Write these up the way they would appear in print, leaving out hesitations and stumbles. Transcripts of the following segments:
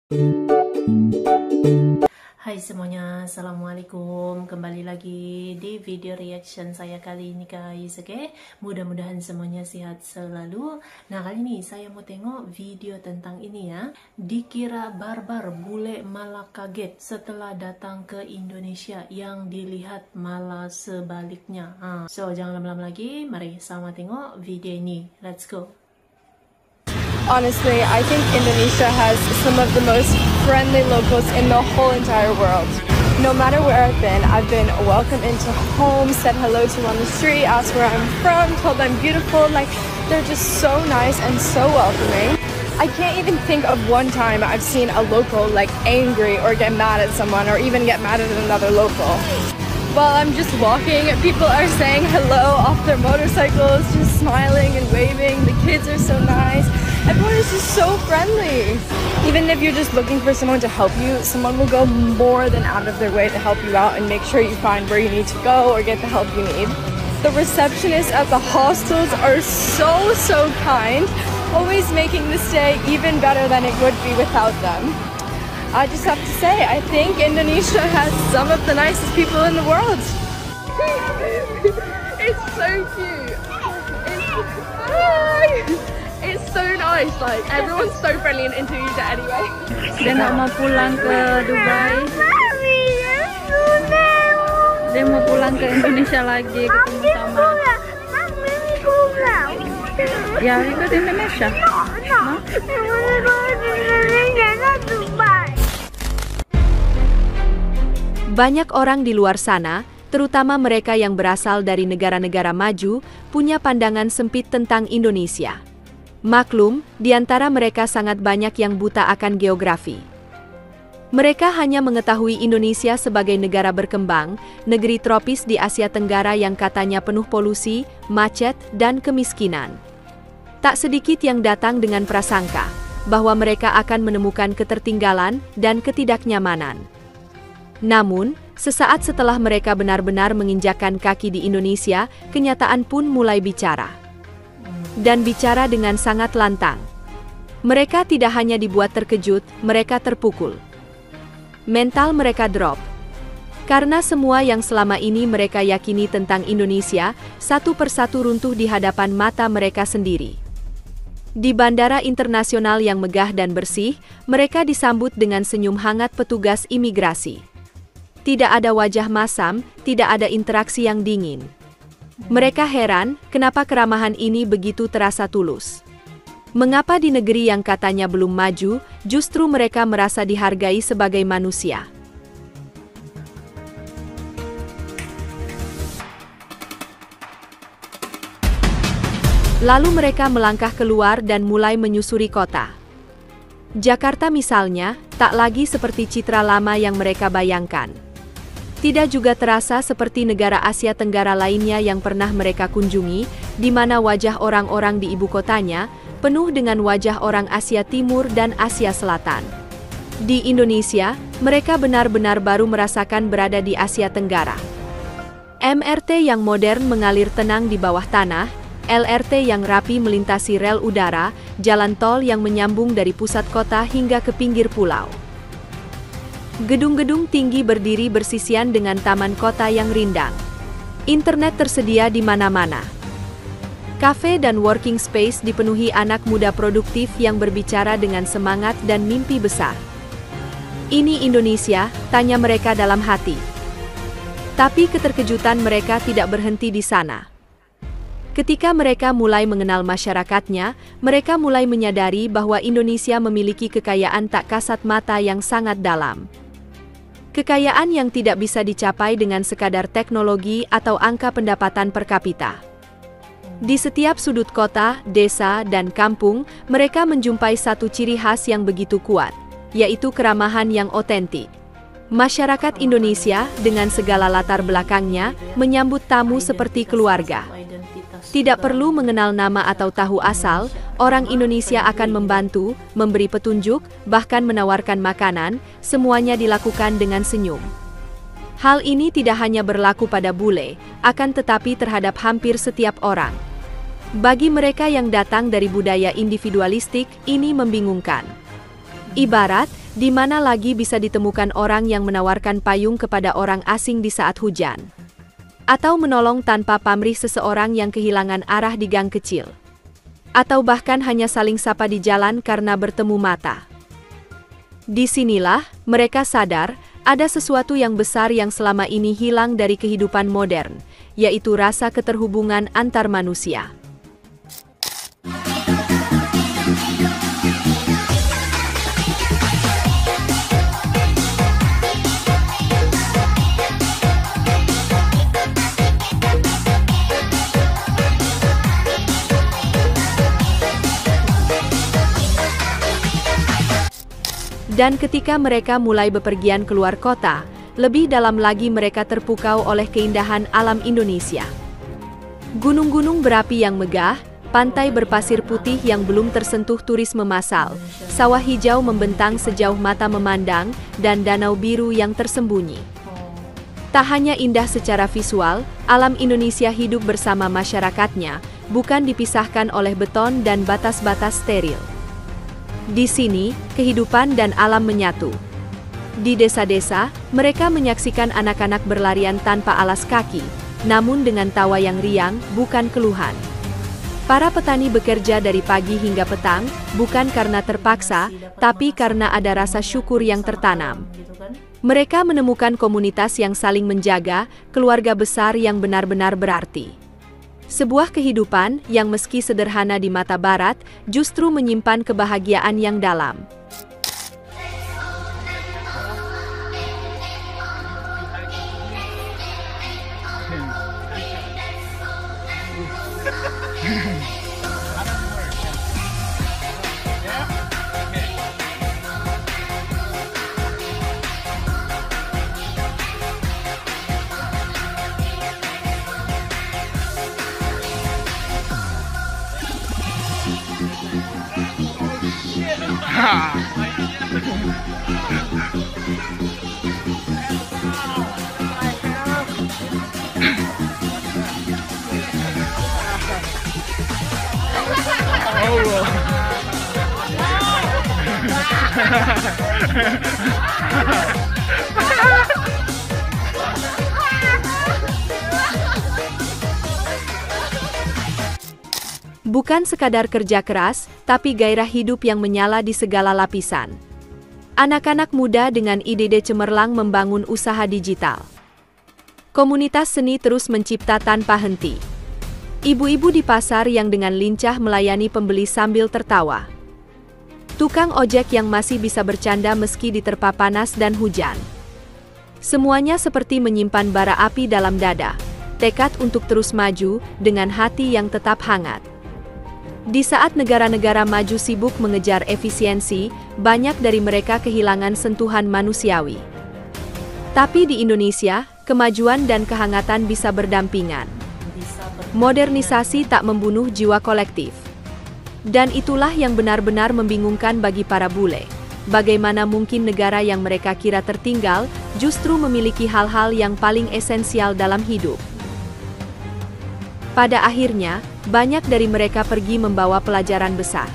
Hai semuanya, assalamualaikum. Kembali lagi di video reaction saya kali ini guys. Oke, mudah-mudahan semuanya sehat selalu. Nah, kali ini saya mau tengok video tentang ini ya. Dikira barbar, bule malah kaget setelah datang ke Indonesia, yang dilihat malah sebaliknya. So jangan lama-lama lagi, mari sama tengok video ini. Let's go. Honestly, I think Indonesia has some of the most friendly locals in the whole entire world. No matter where I've been welcomed into homes, said hello to on the street, asked where I'm from, told I'm beautiful. Like, they're just so nice and so welcoming. I can't even think of one time I've seen a local like angry or get mad at someone or even get mad at another local. While I'm just walking, people are saying hello off their motorcycles, just smiling and waving. The kids are so nice. Everyone is just so friendly. Even if you're just looking for someone to help you, someone will go more than out of their way to help you out and make sure you find where you need to go or get the help you need. The receptionists at the hostels are so kind, always making the stay even better than it would be without them. I just have to say, I think Indonesia has some of the nicest people in the world. It's so cute. It's so nice. Like, everyone's so friendly in Indonesia anyway. Dia nggak mau pulang ke Dubai. Dia mau pulang ke Indonesia lagi, ketemu sama. Ya, ikut Indonesia. Banyak orang di luar sana, terutama mereka yang berasal dari negara-negara maju, punya pandangan sempit tentang Indonesia. Maklum, di antara mereka sangat banyak yang buta akan geografi. Mereka hanya mengetahui Indonesia sebagai negara berkembang, negeri tropis di Asia Tenggara yang katanya penuh polusi, macet, dan kemiskinan. Tak sedikit yang datang dengan prasangka bahwa mereka akan menemukan ketertinggalan dan ketidaknyamanan. Namun, sesaat setelah mereka benar-benar menginjakkan kaki di Indonesia, kenyataan pun mulai bicara. Dan bicara dengan sangat lantang. Mereka tidak hanya dibuat terkejut, mereka terpukul. Mental mereka drop. Karena semua yang selama ini mereka yakini tentang Indonesia, satu persatu runtuh di hadapan mata mereka sendiri. Di bandara internasional yang megah dan bersih, mereka disambut dengan senyum hangat petugas imigrasi. Tidak ada wajah masam, tidak ada interaksi yang dingin. Mereka heran, kenapa keramahan ini begitu terasa tulus. Mengapa di negeri yang katanya belum maju, justru mereka merasa dihargai sebagai manusia. Lalu mereka melangkah keluar dan mulai menyusuri kota. Jakarta misalnya, tak lagi seperti citra lama yang mereka bayangkan. Tidak juga terasa seperti negara Asia Tenggara lainnya yang pernah mereka kunjungi, di mana wajah orang-orang di ibu kotanya penuh dengan wajah orang Asia Timur dan Asia Selatan. Di Indonesia, mereka benar-benar baru merasakan berada di Asia Tenggara. MRT yang modern mengalir tenang di bawah tanah, LRT yang rapi melintasi rel udara, jalan tol yang menyambung dari pusat kota hingga ke pinggir pulau. Gedung-gedung tinggi berdiri bersisian dengan taman kota yang rindang. Internet tersedia di mana-mana. Kafe dan working space dipenuhi anak muda produktif yang berbicara dengan semangat dan mimpi besar. Ini Indonesia, tanya mereka dalam hati. Tapi keterkejutan mereka tidak berhenti di sana. Ketika mereka mulai mengenal masyarakatnya, mereka mulai menyadari bahwa Indonesia memiliki kekayaan tak kasat mata yang sangat dalam. Kekayaan yang tidak bisa dicapai dengan sekadar teknologi atau angka pendapatan per kapita. Di setiap sudut kota, desa, dan kampung, mereka menjumpai satu ciri khas yang begitu kuat, yaitu keramahan yang otentik. Masyarakat Indonesia, dengan segala latar belakangnya, menyambut tamu seperti keluarga. Tidak perlu mengenal nama atau tahu asal, orang Indonesia akan membantu, memberi petunjuk, bahkan menawarkan makanan, semuanya dilakukan dengan senyum. Hal ini tidak hanya berlaku pada bule, akan tetapi terhadap hampir setiap orang. Bagi mereka yang datang dari budaya individualistik, ini membingungkan. Ibarat, di mana lagi bisa ditemukan orang yang menawarkan payung kepada orang asing di saat hujan. Atau menolong tanpa pamrih seseorang yang kehilangan arah di gang kecil. Atau bahkan hanya saling sapa di jalan karena bertemu mata. Disinilah, mereka sadar, ada sesuatu yang besar yang selama ini hilang dari kehidupan modern, yaitu rasa keterhubungan antar manusia. Dan ketika mereka mulai bepergian keluar kota, lebih dalam lagi mereka terpukau oleh keindahan alam Indonesia. Gunung-gunung berapi yang megah, pantai berpasir putih yang belum tersentuh turisme massal, sawah hijau membentang sejauh mata memandang, dan danau biru yang tersembunyi. Tak hanya indah secara visual, alam Indonesia hidup bersama masyarakatnya, bukan dipisahkan oleh beton dan batas-batas steril. Di sini, kehidupan dan alam menyatu. Di desa-desa, mereka menyaksikan anak-anak berlarian tanpa alas kaki, namun dengan tawa yang riang, bukan keluhan. Para petani bekerja dari pagi hingga petang, bukan karena terpaksa, tapi karena ada rasa syukur yang tertanam. Mereka menemukan komunitas yang saling menjaga, keluarga besar yang benar-benar berarti. Sebuah kehidupan yang meski sederhana di mata barat, justru menyimpan kebahagiaan yang dalam. Bukan sekadar kerja keras, tapi gairah hidup yang menyala di segala lapisan. Anak-anak muda dengan ide cemerlang membangun usaha digital. Komunitas seni terus mencipta tanpa henti. Ibu-ibu di pasar yang dengan lincah melayani pembeli sambil tertawa. Tukang ojek yang masih bisa bercanda meski diterpa panas dan hujan. Semuanya seperti menyimpan bara api dalam dada, tekad untuk terus maju dengan hati yang tetap hangat. Di saat negara-negara maju sibuk mengejar efisiensi, banyak dari mereka kehilangan sentuhan manusiawi. Tapi di Indonesia, kemajuan dan kehangatan bisa berdampingan. Modernisasi tak membunuh jiwa kolektif. Dan itulah yang benar-benar membingungkan bagi para bule. Bagaimana mungkin negara yang mereka kira tertinggal, justru memiliki hal-hal yang paling esensial dalam hidup. Pada akhirnya, banyak dari mereka pergi membawa pelajaran besar.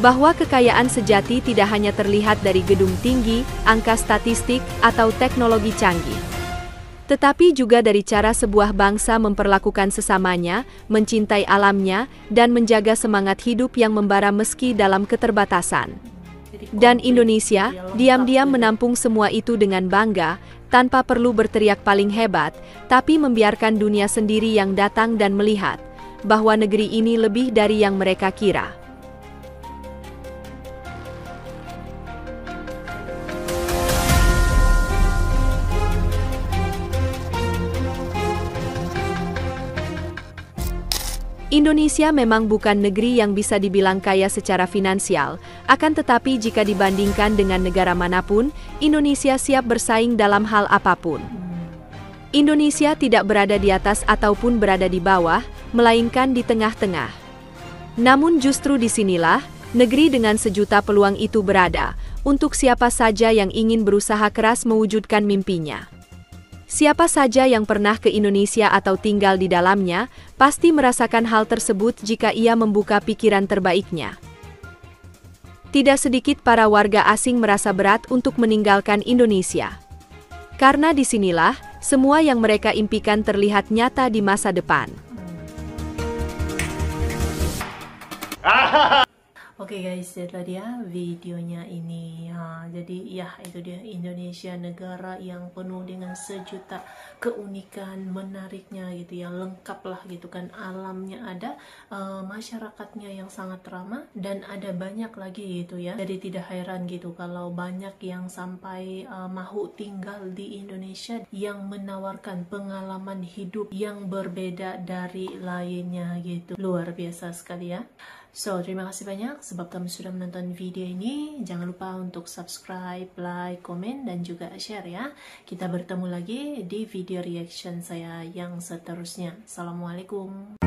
Bahwa kekayaan sejati tidak hanya terlihat dari gedung tinggi, angka statistik, atau teknologi canggih. Tetapi juga dari cara sebuah bangsa memperlakukan sesamanya, mencintai alamnya, dan menjaga semangat hidup yang membara meski dalam keterbatasan. Dan Indonesia, diam-diam menampung semua itu dengan bangga, tanpa perlu berteriak paling hebat, tapi membiarkan dunia sendiri yang datang dan melihat bahwa negeri ini lebih dari yang mereka kira. Indonesia memang bukan negeri yang bisa dibilang kaya secara finansial, akan tetapi jika dibandingkan dengan negara manapun, Indonesia siap bersaing dalam hal apapun. Indonesia tidak berada di atas ataupun berada di bawah, melainkan di tengah-tengah. Namun justru disinilah, negeri dengan sejuta peluang itu berada, untuk siapa saja yang ingin berusaha keras mewujudkan mimpinya. Siapa saja yang pernah ke Indonesia atau tinggal di dalamnya, pasti merasakan hal tersebut jika ia membuka pikiran terbaiknya. Tidak sedikit para warga asing merasa berat untuk meninggalkan Indonesia. Karena disinilah, semua yang mereka impikan terlihat nyata di masa depan. Oke guys, itulah dia videonya ini. Jadi ya itu dia, Indonesia, negara yang penuh dengan sejuta keunikan, menariknya gitu ya, lengkap lah gitu kan, alamnya ada, masyarakatnya yang sangat ramah, dan ada banyak lagi gitu ya. Jadi tidak heran gitu kalau banyak yang sampai mau tinggal di Indonesia yang menawarkan pengalaman hidup yang berbeda dari lainnya gitu. Luar biasa sekali ya. So, terima kasih banyak sebab kamu sudah menonton video ini. Jangan lupa untuk subscribe, like, komen, dan juga share ya. Kita bertemu lagi di video reaction saya yang seterusnya. Assalamualaikum.